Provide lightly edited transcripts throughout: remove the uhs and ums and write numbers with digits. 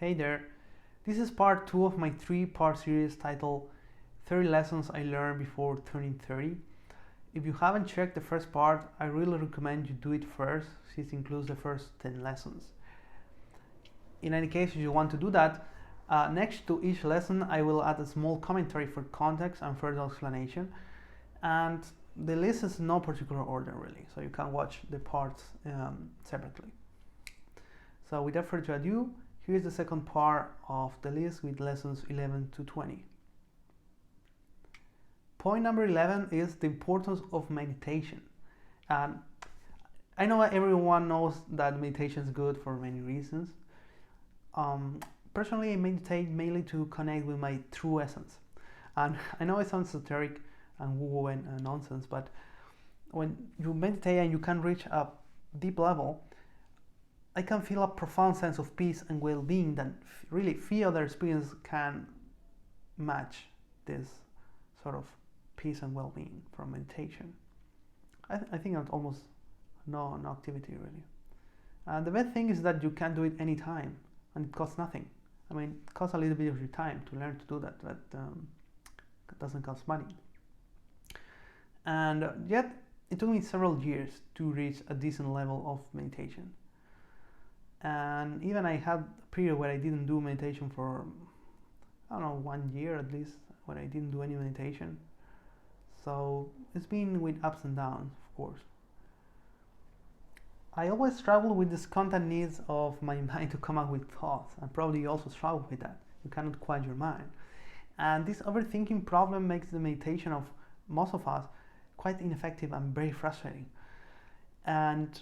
Hey there, this is part 2 of my 3-part series titled 30 Lessons I Learned Before Turning 30. If you haven't checked the first part, I really recommend you do it first, since it includes the first 10 lessons. In any case, if you want to do that, next to each lesson I will add a small commentary for context and further explanation. And the list is in no particular order really, so you can watch the parts separately. So without further ado, here's the second part of the list with lessons 11 to 20. Point number 11 is the importance of meditation. And I know everyone knows that meditation is good for many reasons. Personally, I meditate mainly to connect with my true essence. And I know it sounds esoteric and woo-woo and nonsense, but when you meditate and you can reach a deep level, I can feel a profound sense of peace and well-being that really few other experiences can match this sort of peace and well-being from meditation. I think that's almost no activity really. And the best thing is that you can do it anytime and it costs nothing. I mean, it costs a little bit of your time to learn to do that, but it doesn't cost money. And yet, it took me several years to reach a decent level of meditation. And even I had a period where I didn't do meditation for, I don't know, 1 year at least, when I didn't do any meditation. So it's been with ups and downs, of course. I always struggle with this constant needs of my mind to come up with thoughts, and probably you also struggle with that. You cannot quiet your mind. And this overthinking problem makes the meditation of most of us quite ineffective and very frustrating. And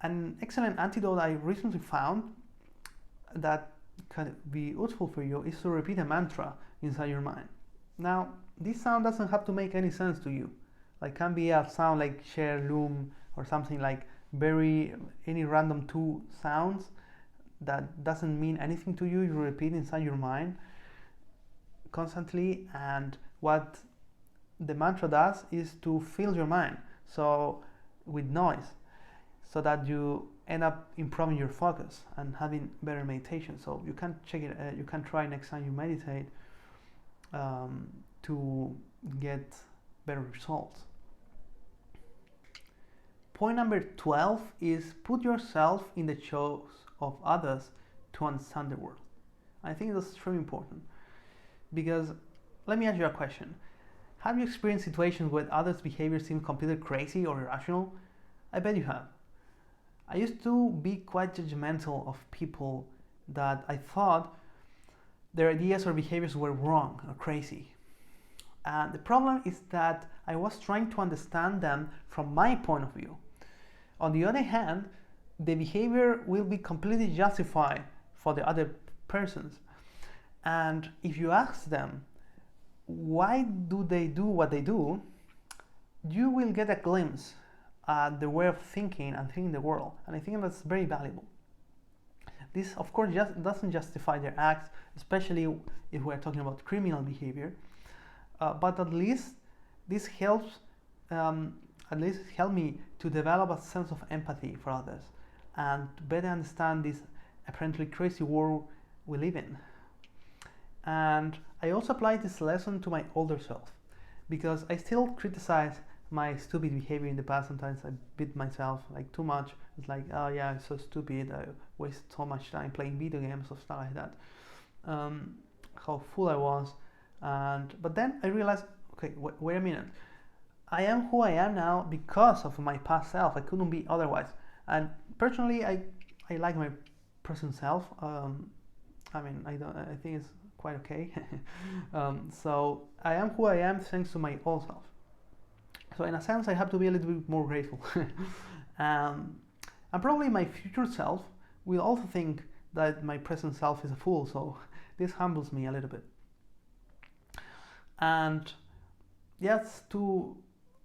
an excellent antidote I recently found that can be useful for you is to repeat a mantra inside your mind. Now, this sound doesn't have to make any sense to you. Like, can be a sound like share, loom, or something like any random two sounds that doesn't mean anything to you. You repeat inside your mind constantly, and what the mantra does is to fill your mind with noise, so that you end up improving your focus and having better meditation. So you can check it. You can try next time you meditate to get better results. Point number 12 is put yourself in the shoes of others to understand the world. I think that's extremely important, because let me ask you a question. Have you experienced situations where others' behavior seems completely crazy or irrational? I bet you have. I used to be quite judgmental of people that I thought their ideas or behaviors were wrong or crazy. And the problem is that I was trying to understand them from my point of view. On the other hand, the behavior will be completely justified for the other persons. And if you ask them, why do they do what they do, you will get a glimpse at the way of thinking and thinking the world. And I think that's very valuable. This, of course, just doesn't justify their acts, especially if we're talking about criminal behavior. But at least this helps, help me to develop a sense of empathy for others and to better understand this apparently crazy world we live in. And I also apply this lesson to my older self, because I still criticize my stupid behavior in the past. Sometimes I beat myself like too much. It's like, oh yeah, I'm so stupid. I waste so much time playing video games or stuff like that. How fool I was. But then I realized, okay, wait a minute. I am who I am now because of my past self. I couldn't be otherwise. And personally, I like my present self. I think it's quite okay. So I am who I am thanks to my old self. So in a sense, I have to be a little bit more grateful. And probably my future self will also think that my present self is a fool. So this humbles me a little bit. And yes,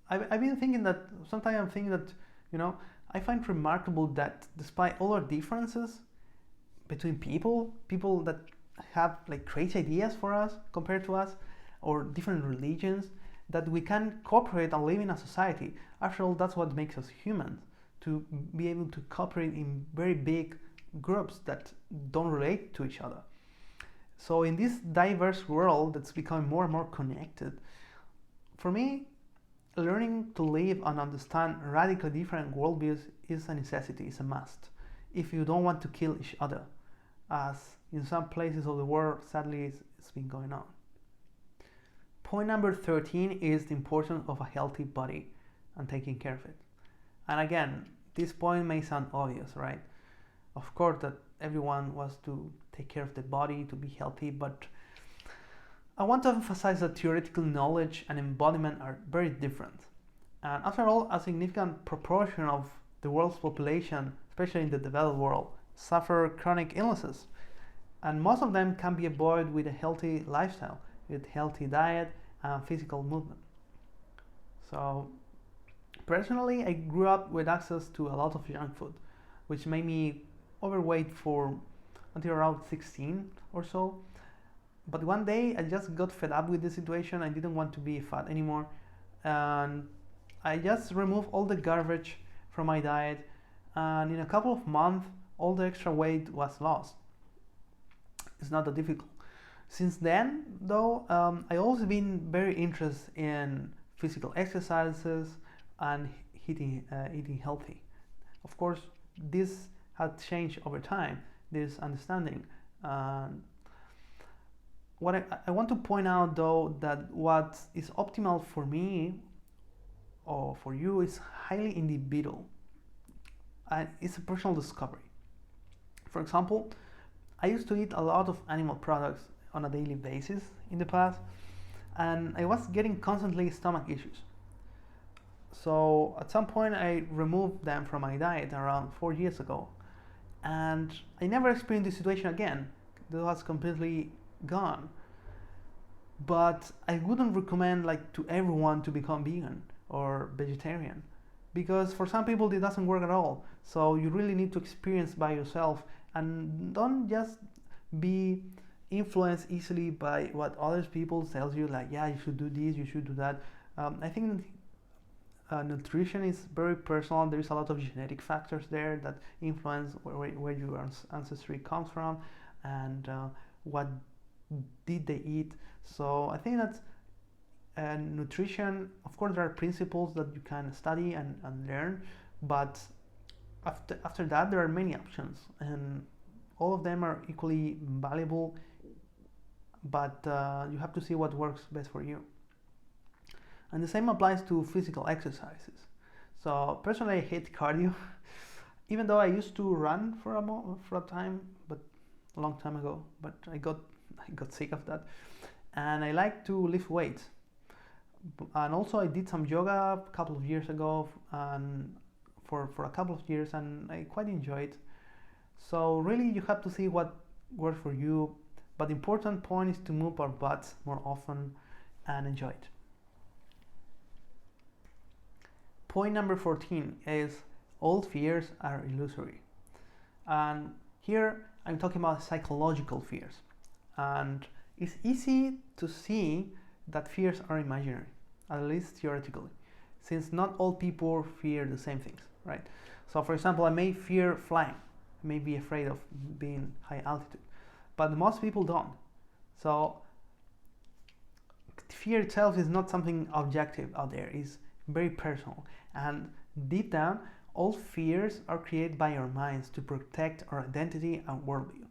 I've been thinking that sometimes I'm thinking that, I find remarkable that despite all our differences between people that have like crazy ideas for us compared to us, or different religions, that we can cooperate and live in a society. After all, that's what makes us humans, to be able to cooperate in very big groups that don't relate to each other. So in this diverse world that's becoming more and more connected, for me, learning to live and understand radically different worldviews is a necessity, is a must, if you don't want to kill each other, as in some places of the world, sadly, it's been going on. Point number 13 is the importance of a healthy body and taking care of it. And again, this point may sound obvious, right? Of course, that everyone wants to take care of the body, to be healthy, but I want to emphasize that theoretical knowledge and embodiment are very different. And after all, a significant proportion of the world's population, especially in the developed world, suffer chronic illnesses. And most of them can be avoided with a healthy lifestyle, with healthy diet and physical movement. So, personally, I grew up with access to a lot of junk food, which made me overweight for until around 16 or so. But one day I just got fed up with the situation. I didn't want to be fat anymore, and I just removed all the garbage from my diet, and in a couple of months all the extra weight was lost. It's not that difficult. Since then, though, I always been very interested in physical exercises and eating healthy. Of course, this has changed over time, this understanding. What I want to point out, though, that what is optimal for me or for you is highly individual, and it's a personal discovery. For example, I used to eat a lot of animal products on a daily basis in the past, and I was getting constantly stomach issues. So at some point I removed them from my diet around 4 years ago, and I never experienced this situation again. It was completely gone. But I wouldn't recommend like to everyone to become vegan or vegetarian, because for some people it doesn't work at all. So you really need to experience by yourself, and don't just be influenced easily by what other people tells you, like, yeah, you should do this, you should do that. I think nutrition is very personal. There is a lot of genetic factors there that influence where your ancestry comes from, and what did they eat. So I think that nutrition, of course, there are principles that you can study and learn, but after that there are many options, and all of them are equally valuable, but you have to see what works best for you. And the same applies to physical exercises. So personally, I hate cardio, even though I used to run for a time, but a long time ago. But I got sick of that, and I like to lift weights. And also, I did some yoga a couple of years ago, and for a couple of years, and I quite enjoyed. So really, you have to see what works for you. But the important point is to move our butts more often and enjoy it. Point number 14 is all fears are illusory. And here I'm talking about psychological fears. And it's easy to see that fears are imaginary, at least theoretically, since not all people fear the same things, right? So for example, I may fear flying, I may be afraid of being high altitude, but most people don't. So fear itself is not something objective out there, it's very personal. And deep down, all fears are created by our minds to protect our identity and worldview.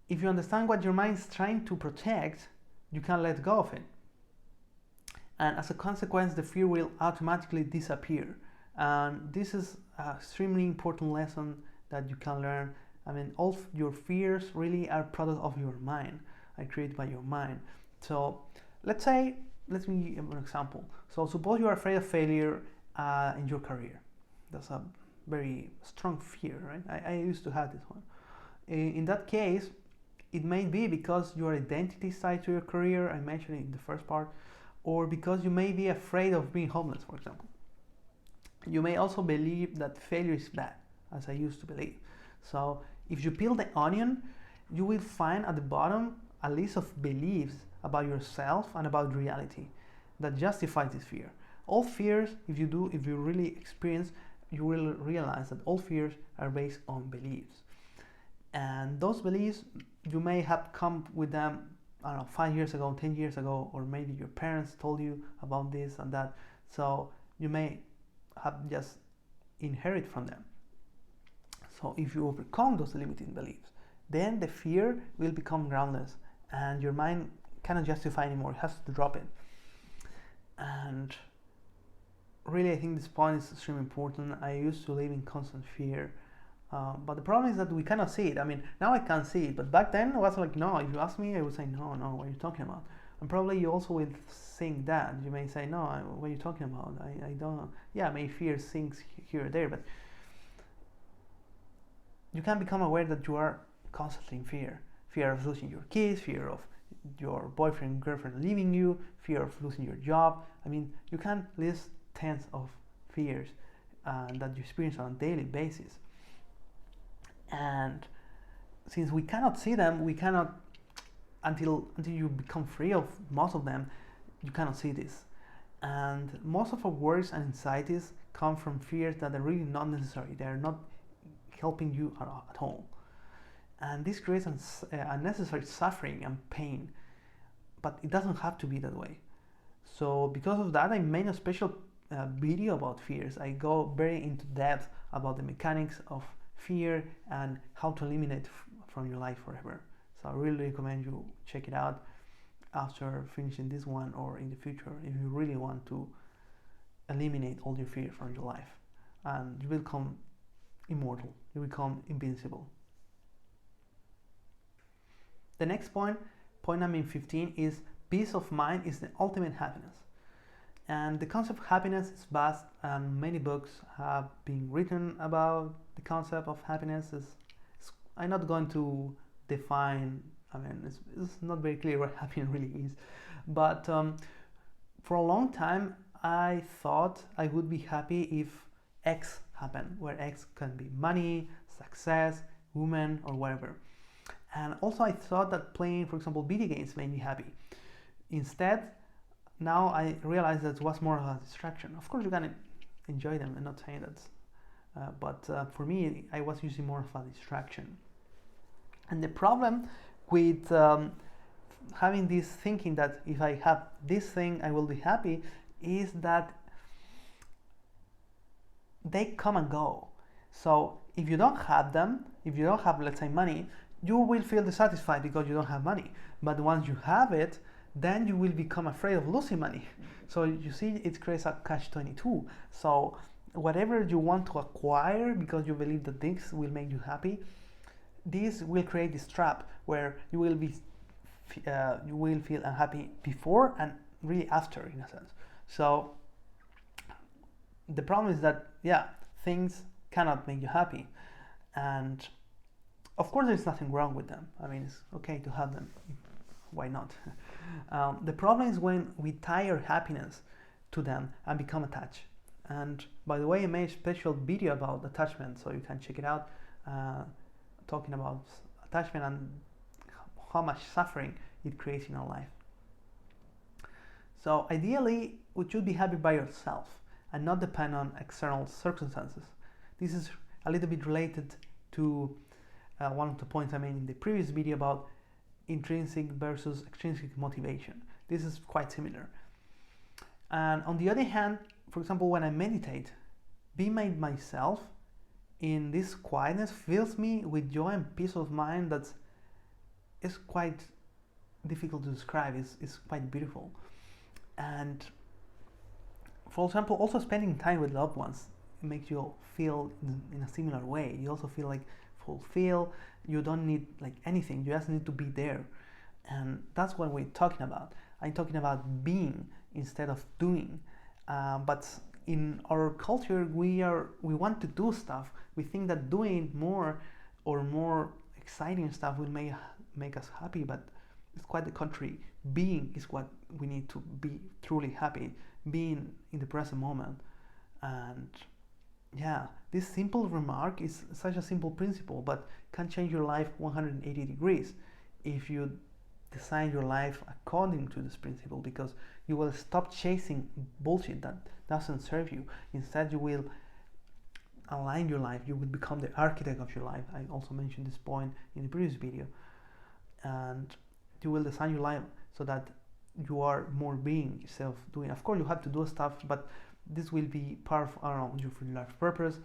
If you understand what your mind is trying to protect, you can let go of it. And as a consequence, the fear will automatically disappear. And this is an extremely important lesson that you can learn. I mean, all your fears really are product of your mind, are created by your mind. So let me give an example. So suppose you are afraid of failure in your career. That's a very strong fear, right? I used to have this one. In that case, it may be because your identity is tied to your career, I mentioned it in the first part, or because you may be afraid of being homeless, for example. You may also believe that failure is bad, as I used to believe. So if you peel the onion, you will find at the bottom a list of beliefs about yourself and about reality that justify this fear. All fears, if you really experience, you will realize that all fears are based on beliefs. And those beliefs, you may have come with them, I don't know, 5 years ago, 10 years ago, or maybe your parents told you about this and that. So you may have just inherit from them. So if you overcome those limiting beliefs, then the fear will become groundless and your mind cannot justify anymore. It has to drop it. And really, I think this point is extremely important. I used to live in constant fear. But the problem is that we cannot see it. I mean, now I can see it, but back then I was like, no, if you ask me, I would say, no, what are you talking about? And probably you also will think that. You may say, no, what are you talking about? I don't, yeah, maybe fear sinks here or there, but you can become aware that you are constantly in fear. Fear of losing your kids, fear of your boyfriend, girlfriend leaving you, fear of losing your job. I mean, you can list tens of fears that you experience on a daily basis. And since we cannot see them, we cannot, until you become free of most of them, you cannot see this. And most of our worries and anxieties come from fears that are really not necessary. They are not helping you at all. And this creates unnecessary suffering and pain. But it doesn't have to be that way. So because of that, I made a special video about fears. I go very into depth about the mechanics of fear and how to eliminate from your life forever. So I really recommend you check it out after finishing this one or in the future if you really want to eliminate all your fear from your life, and you will become immortal, you become invincible. The next point number 15, is peace of mind is the ultimate happiness. And the concept of happiness is vast, and many books have been written about the concept of happiness. I'm not going to define, I mean, it's not very clear what happiness really is. But for a long time, I thought I would be happy if X happened, where X can be money, success, women, or whatever. And also I thought that playing, for example, video games made me happy. Instead, now I realize that it was more of a distraction. Of course, you can enjoy them, I'm not saying that. But for me, I was using more of a distraction. And the problem with having this thinking that if I have this thing, I will be happy, is that they come and go. So if you don't have them, if you don't have, let's say, money, you will feel dissatisfied because you don't have money. But once you have it, then you will become afraid of losing money. So you see, it creates a catch-22. So whatever you want to acquire because you believe that this will make you happy, this will create this trap where you will feel unhappy before and really after, in a sense. So the problem is that, yeah, things cannot make you happy, and of course there's nothing wrong with them. I mean, it's okay to have them, why not? The problem is when we tie our happiness to them and become attached. And by the way, I made a special video about attachment, so you can check it out, talking about attachment and how much suffering it creates in our life. So ideally, we should be happy by yourself and not depend on external circumstances. This is a little bit related to one of the points I made in the previous video about intrinsic versus extrinsic motivation. This is quite similar. And on the other hand, for example, when I meditate, being myself in this quietness fills me with joy and peace of mind that is quite difficult to describe. It's quite beautiful. And for example, also spending time with loved ones makes you feel in a similar way. You also feel like fulfilled. You don't need like anything. You just need to be there. And that's what we're talking about. I'm talking about being instead of doing. But in our culture, we want to do stuff. We think that doing more or more exciting stuff will make us happy, but it's quite the contrary. Being is what we need to be truly happy. Being in the present moment. And yeah, this simple remark is such a simple principle, but can change your life 180 degrees if you design your life according to this principle, because you will stop chasing bullshit that doesn't serve you. Instead, you will align your life. You will become the architect of your life. I also mentioned this point in the previous video. And you will design your life so that you are more being self-doing. Of course, you have to do stuff, but this will be part of, I don't know, your life purpose.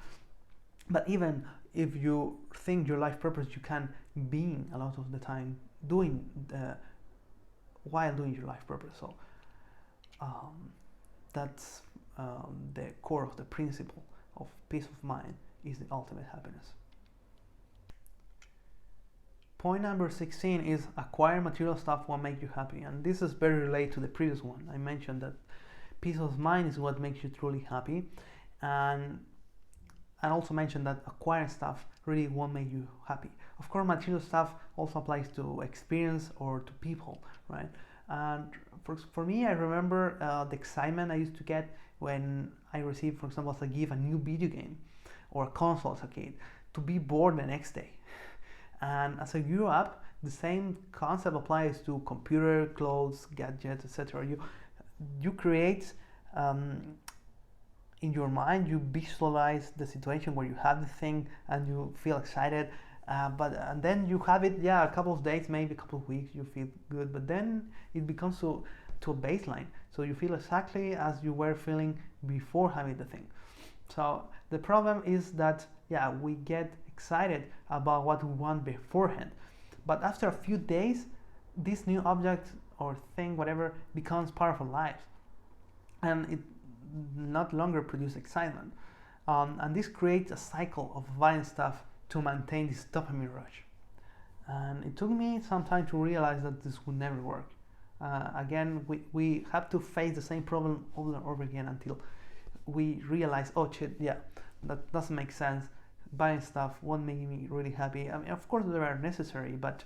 But even if you think your life purpose, you can being a lot of the time doing while doing your life purpose. So that's the core of the principle of peace of mind is the ultimate happiness. Point number 16 is acquire material stuff will make you happy, and this is very related to the previous one. I mentioned that peace of mind is what makes you truly happy, and I also mentioned that acquiring stuff really won't make you happy. Of course, material stuff also applies to experience or to people, right? And for me, I remember the excitement I used to get when I received, for example, as a gift, a new video game or a console as a kid, to be bored the next day. And as I grew up, the same concept applies to computer, clothes, gadgets, etc. You create in your mind, you visualize the situation where you have the thing and you feel excited, and then you have it, a couple of days, maybe a couple of weeks, you feel good, but then it becomes to a baseline. So you feel exactly as you were feeling before having the thing. So the problem is that, we get excited about what we want beforehand, but after a few days, this new object or thing, whatever, becomes part of our lives, and it not longer produce excitement, and this creates a cycle of buying stuff to maintain this dopamine rush. And it took me some time to realize that this would never work. Again, we have to face the same problem over and over again until we realize, oh shit, that doesn't make sense. Buying stuff won't make me really happy. I mean, of course they are necessary, but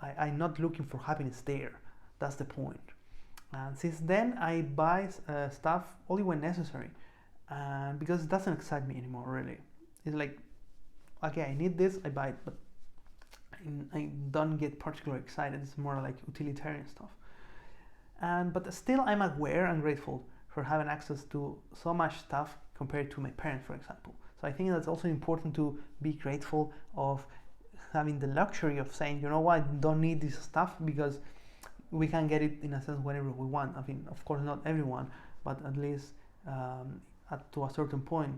I'm not looking for happiness there. That's the point. And since then, I buy stuff only when necessary, and because it doesn't excite me anymore, really. It's like, okay, I need this, I buy it, but I don't get particularly excited. It's more like utilitarian stuff. But still, I'm aware and grateful for having access to so much stuff compared to my parents, for example. So I think that's also important to be grateful of having the luxury of saying, you know what, I don't need this stuff, because we can get it in a sense whenever we want. I mean, of course, not everyone, but at least to a certain point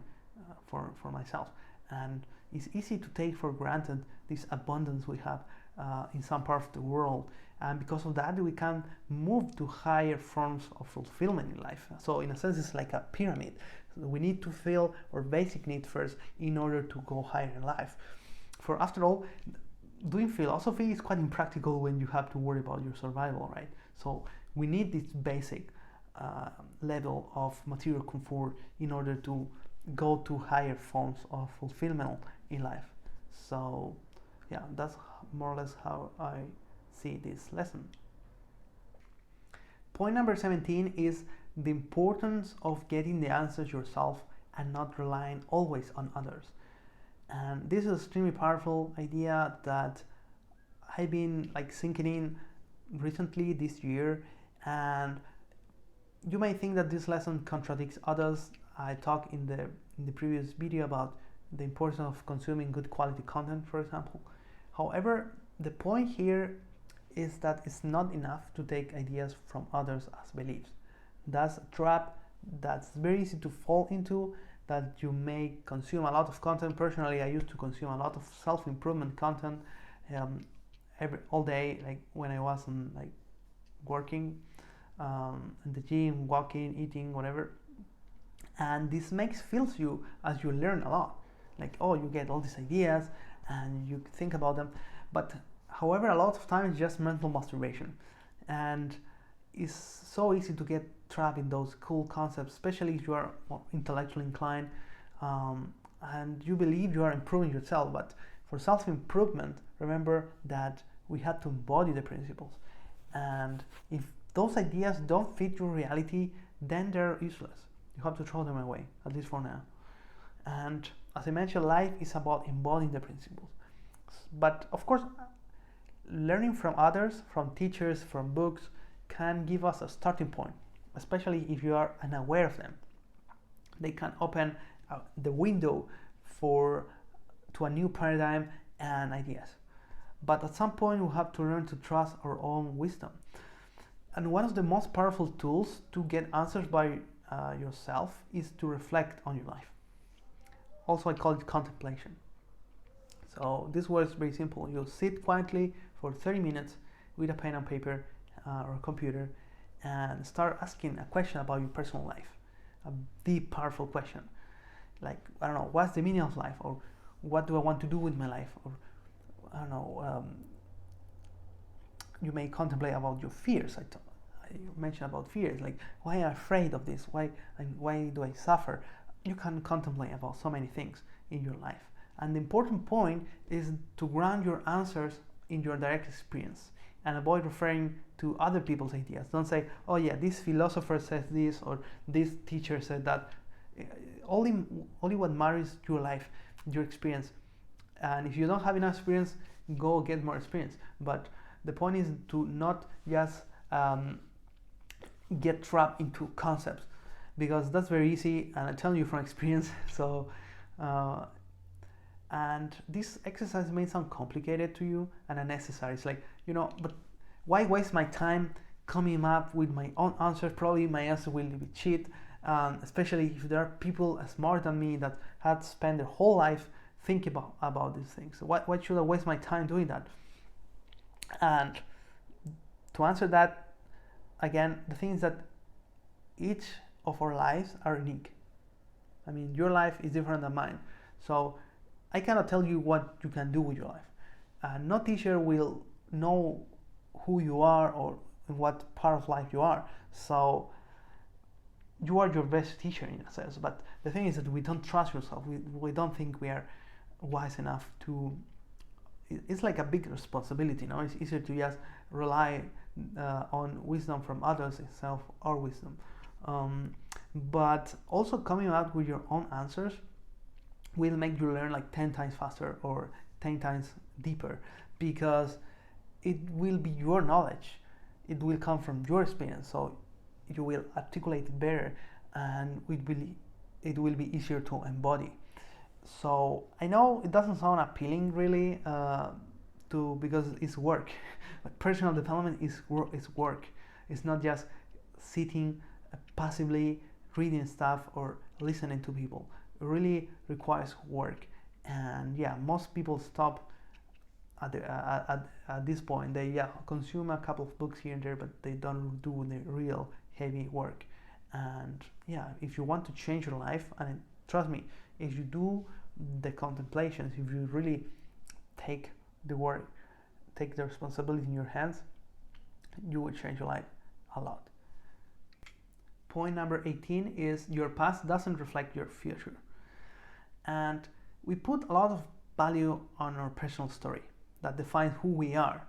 for myself. And it's easy to take for granted this abundance we have in some part of the world. And because of that, we can move to higher forms of fulfillment in life. So in a sense, it's like a pyramid. So we need to fill our basic needs first in order to go higher in life. For after all, doing philosophy is quite impractical when you have to worry about your survival, right? So we need this basic level of material comfort in order to go to higher forms of fulfillment in life. So that's more or less how I see this lesson. Point number 17 is the importance of getting the answers yourself and not relying always on others. And this is an extremely powerful idea that I've been sinking in recently this year, and you may think that this lesson contradicts others. I talked in the previous video about the importance of consuming good quality content, for example. However, the point here is that it's not enough to take ideas from others as beliefs. That's a trap that's very easy to fall into, that you may consume a lot of content. Personally, I used to consume a lot of self-improvement content all day, like when I wasn't working in the gym, walking, eating, whatever. And this fills you as you learn a lot. You get all these ideas and you think about them. But however, a lot of times it's just mental masturbation. And it's so easy to get trapped in those cool concepts, especially if you are intellectually inclined and you believe you are improving yourself. But for self-improvement, remember that we have to embody the principles. And if those ideas don't fit your reality, then they're useless. You have to throw them away, at least for now. And as I mentioned, life is about embodying the principles. But of course, learning from others, from teachers, from books, can give us a starting point, especially if you are unaware of them. They can open the window to a new paradigm and ideas. But at some point, we have to learn to trust our own wisdom. And one of the most powerful tools to get answers by yourself is to reflect on your life. Also, I call it contemplation. So this works very simple. You'll sit quietly for 30 minutes with a pen and paper or a computer and start asking a question about your personal life. A deep, powerful question. Like, I don't know, what's the meaning of life? Or what do I want to do with my life? Or, I don't know, you may contemplate about your fears. I mentioned about fears, like, why am I afraid of this? Why do I suffer? You can contemplate about so many things in your life. And the important point is to ground your answers in your direct experience and avoid referring to other people's ideas. Don't say, oh yeah, this philosopher says this or this teacher said that. Only what matters is your life, your experience. And if you don't have enough experience, go get more experience. But the point is to not just get trapped into concepts, because that's very easy, and I tell you from experience. So and this exercise may sound complicated to you and unnecessary. It's like, but why waste my time coming up with my own answers? Probably my answer will be cheat, especially if there are people smarter than me that had spent their whole life thinking about these things. So why should I waste my time doing that? And to answer that, again, the thing is that each of our lives are unique. I mean, your life is different than mine. So I cannot tell you what you can do with your life. No teacher will know who you are or in what part of life you are. So you are your best teacher in a sense. But the thing is that we don't trust yourself. We don't think we are wise enough to. It's like a big responsibility. It's easier to just rely on wisdom from others instead of our wisdom. But also coming out with your own answers will make you learn like 10 times faster or 10 times deeper, because it will be your knowledge. It will come from your experience, so you will articulate it better, and it will be easier to embody. So I know it doesn't sound appealing really, because it's work. But personal development is work. It's not just sitting passively reading stuff or listening to people. It really requires work, and yeah, most people stop at this point. They consume a couple of books here and there, but they don't do the real heavy work. And yeah, if you want to change your life, and trust me, if you do the contemplations, if you really take the work, take the responsibility in your hands, you will change your life a lot. Point number 18 is your past doesn't reflect your future. And we put a lot of value on our personal story that defines who we are.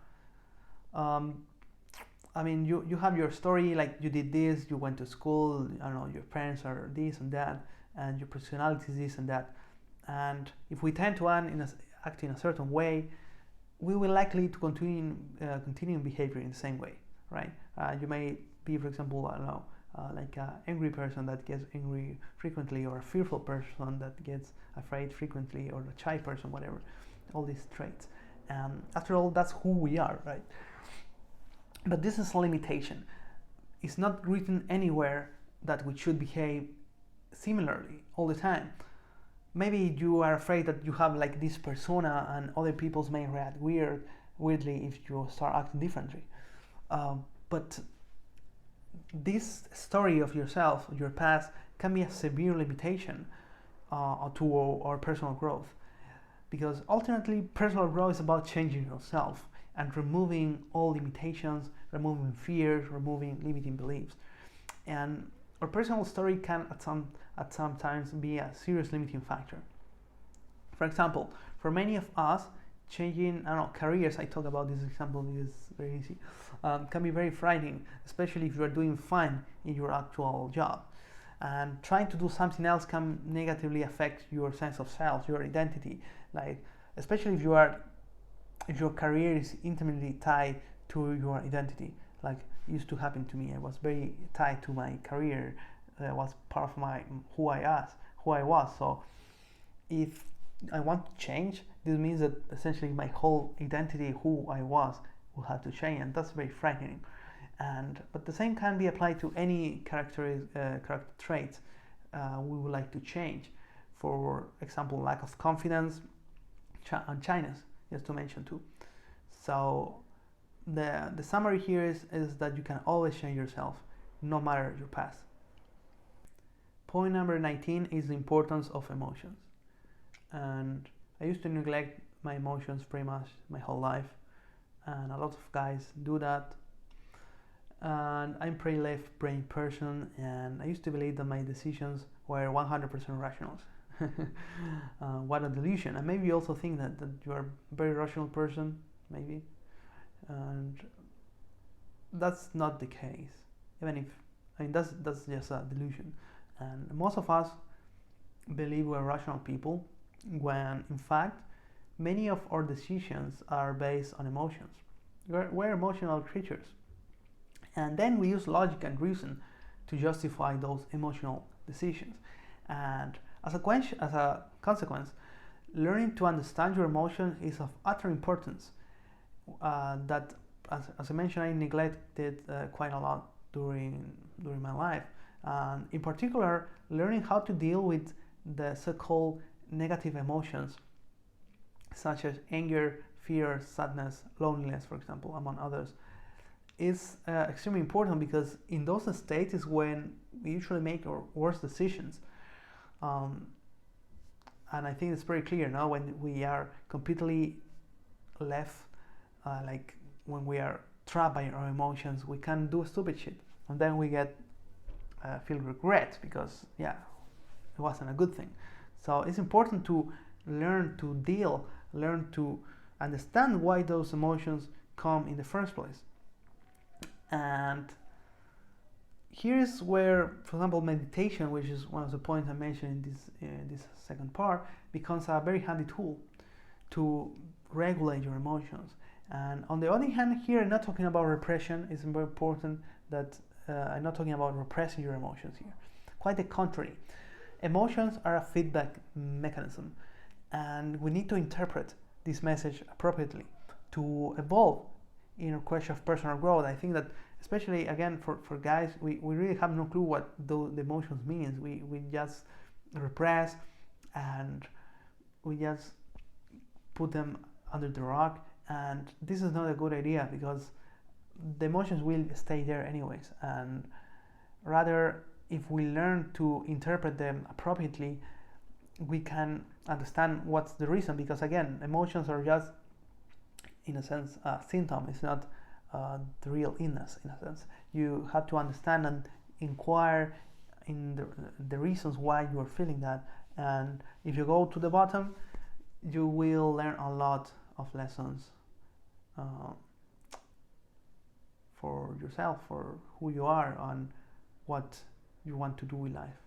I mean, you have your story, like you did this, you went to school, I don't know, your parents are this and that, and your personality is this and that. And if we tend to act in a certain way, we will likely to continue behavior in the same way, right? You may be, for example, I don't know, like an angry person that gets angry frequently, or a fearful person that gets afraid frequently, or a shy person, whatever, all these traits. After all, that's who we are, right? But this is a limitation. It's not written anywhere that we should behave similarly all the time. Maybe you are afraid that you have like this persona and other people may react weirdly if you start acting differently. But this story of yourself, your past, can be a severe limitation to our personal growth. Because ultimately, personal growth is about changing yourself and removing all limitations, removing fears, removing limiting beliefs. And our personal story can at some times be a serious limiting factor. For example, for many of us, changing careers, I talk about this example because it's very easy, can be very frightening, especially if you are doing fine in your actual job. And trying to do something else can negatively affect your sense of self, your identity. Like, especially if your career is intimately tied to your identity. Like it used to happen to me. I was very tied to my career. It was part of who who I was. So if I want to change, this means that essentially my whole identity, who I was, will have to change, and that's very frightening. But the same can be applied to any character traits we would like to change. For example, lack of confidence and shyness, just to mention two. So the summary here is that you can always change yourself, no matter your past. Point number 19 is the importance of emotions. And I used to neglect my emotions pretty much my whole life, and a lot of guys do that. And I'm pretty left brain person, and I used to believe that my decisions were 100% rational. What a delusion. And maybe you also think that you're a very rational person, maybe. And that's not the case. Even if, that's just a delusion. And most of us believe we're rational people, when in fact many of our decisions are based on emotions. We're emotional creatures, and then we use logic and reason to justify those emotional decisions. And as a consequence, learning to understand your emotions is of utter importance. That, as I mentioned, I neglected quite a lot during my life. And in particular, learning how to deal with the so-called negative emotions, such as anger, fear, sadness, loneliness, for example, among others, is extremely important, because in those states is when we usually make our worst decisions. And I think it's pretty clear now when we are completely left, like when we are trapped by our emotions, we can do stupid shit, and then we feel regret because it wasn't a good thing. So it's important to learn to understand why those emotions come in the first place. And here's where, for example, meditation, which is one of the points I mentioned in this second part, becomes a very handy tool to regulate your emotions. And on the other hand, here I'm not talking about repression. It's very important that I'm not talking about repressing your emotions here. Quite the contrary. Emotions are a feedback mechanism, and we need to interpret this message appropriately to evolve in our quest of personal growth. I think that, especially again for guys, we really have no clue what the emotions means. We just repress, and we just put them under the rock, and this is not a good idea, because the emotions will stay there anyways. And rather, if we learn to interpret them appropriately, we can understand what's the reason, because again, emotions are just, in a sense, a symptom. It's not the real illness, in a sense. You have to understand and inquire in the reasons why you are feeling that, and if you go to the bottom, you will learn a lot of lessons for yourself, for who you are, and what you want to do with life.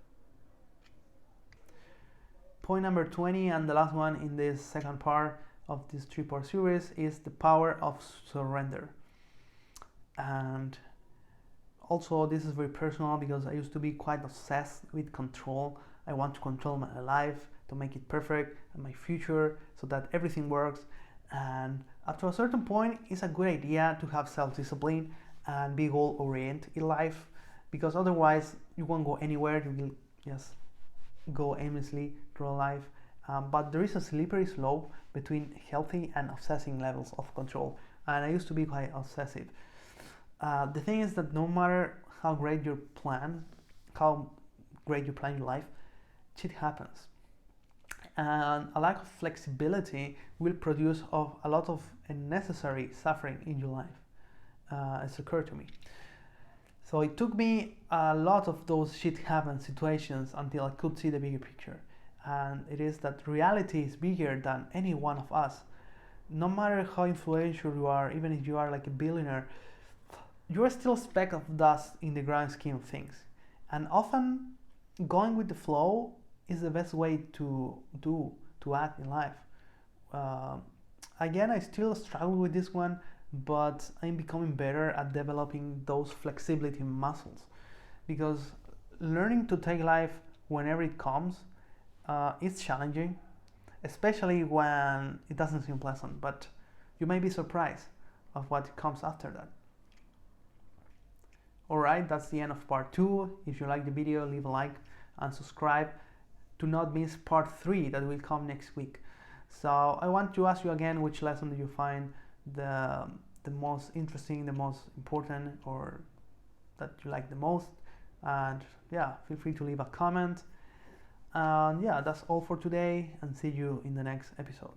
Point number 20, and the last one in this second part of this 3-part series, is the power of surrender. And also, this is very personal, because I used to be quite obsessed with control. I want to control my life, to make it perfect, and my future, so that everything works. And up to a certain point, it's a good idea to have self-discipline and be goal-oriented in life, because otherwise you won't go anywhere. You will just go aimlessly through life. But there is a slippery slope between healthy and obsessing levels of control, and I used to be quite obsessive. The thing is that no matter how great you plan your life, shit happens, and a lack of flexibility will produce a lot of unnecessary suffering in your life. It's occurred to me. So it took me a lot of those shit happen situations until I could see the bigger picture. And it is that reality is bigger than any one of us. No matter how influential you are, even if you are like a billionaire, you are still a speck of dust in the grand scheme of things. And often going with the flow is the best way to act in life. Again, I still struggle with this one, but I'm becoming better at developing those flexibility muscles, because learning to take life whenever it comes it's challenging, especially when it doesn't seem pleasant, but you may be surprised of what comes after that. Alright, that's the end of part 2. If you like the video, leave a like and subscribe to not miss part 3 that will come next week. So I want to ask you again, which lesson do you find the most interesting, the most important, or that you like the most? And yeah, feel free to leave a comment. And yeah, that's all for today, and see you in the next episode.